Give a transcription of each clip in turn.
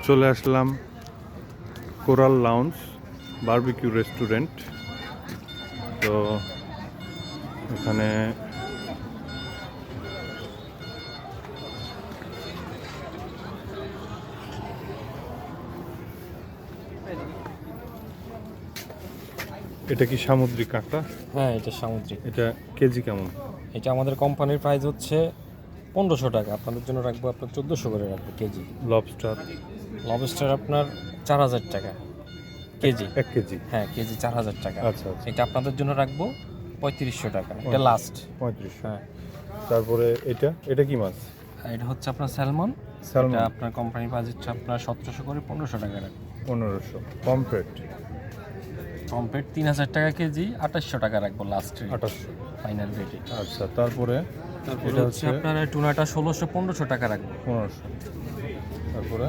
চলে আসলাম coral lounge barbecue restaurant. তো এখানে এটা কি সামুদ্রিক কাঁকড়া? হ্যাঁ, এটা সামুদ্রিক। এটা কেজি কেমন? এটা আমাদের কোম্পানির প্রাইস হচ্ছে 1500 টাকা। আপনাদের জন্য রাখবো আপনার 1400 করে রাখবো কেজি। লবস্টার লবস্টার আপনার 4000 টাকা কেজি। 1 কেজি? হ্যাঁ, কেজি 4000 টাকা। আচ্ছা আচ্ছা, এটা আপনাদের জন্য রাখবো 3500 টাকা। এটা লাস্ট 3500। হ্যাঁ। তারপরে এটা কি মাছ? আর এটা হচ্ছে আপনার স্যালমন। স্যালমন এটা আপনার কোম্পানির প্রাইস হচ্ছে আপনার 1700 করে 1500 টাকা রাখবো। 1500। পমফ্রেট পমফ্রেট 3000 টাকা কেজি, 2800 টাকা রাখবো লাস্ট 2800। ফাইনাল রেটে। আচ্ছা, তারপরে এটা হচ্ছে আপনার টুনাটা 1600-1500 টাকা রাখবো। 1500। তারপরে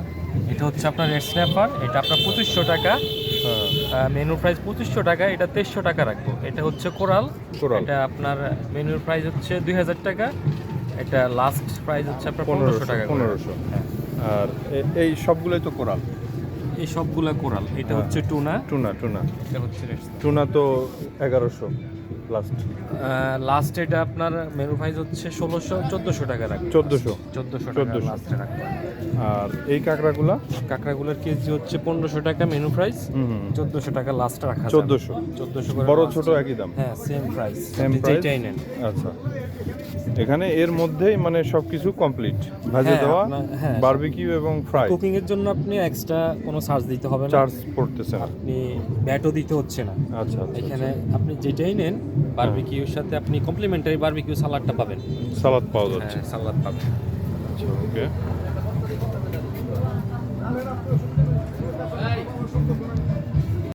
এটা হচ্ছে আপনার রেড স্ন্যাপার। এটা আপনার 2500 টাকা। মেনু প্রাইস 2500 টাকা। এটা 2300 টাকা রাখবো। এটা হচ্ছে কোরাল। এটা আপনার মেনুর প্রাইস হচ্ছে 2000 টাকা। এটা লাস্ট প্রাইস হচ্ছে আপনার 1500 টাকা করে। 1500। আর এই সবগুলোই তো কোরাল? এই সবগুলা কোরাল। এটা হচ্ছে টুনা। টুনা এটা হচ্ছে রেড টুনা তো 1100 লাস্ট। লাস্ট এটা আপনার মেনু প্রাইস হচ্ছে 1400 টাকা রাখবো। 1400 টাকা লাস্টে রাখবো। আর এই কাঁকড়াগুলা? কাঁকড়াগুলোর কেজি হচ্ছে 1500 টাকা মেনু প্রাইস। 1400 টাকা লাস্ট রাখা যাবে। 1400 করে বড় last ছোট একই দাম? হ্যাঁ, সেম প্রাইস। Same price. যেটাই নেন। আচ্ছা, এখানে এর মধ্যেই মানে সবকিছু কমপ্লিট, ভাজে হ্যাঁ, দেওয়া, হ্যাঁ। বারবিকিউ এবং ফ্রাই। কুকিং এর জন্য আপনি এক্সট্রা কোনো চার্জ দিতে হবে না। চার্জ পড়তেছে না? আপনি ব্যাটও দিতে হচ্ছে না। আচ্ছা আচ্ছা। এখানে আপনি যেটাই নেন বারবিকিউর সাথে আপনি কমপ্লিমেন্টারি বারবিকিউ সালাডটা পাবেন। সালাদ পাওয়া যাচ্ছে? হ্যাঁ, সালাদ পাবেন। আচ্ছা, ওকে।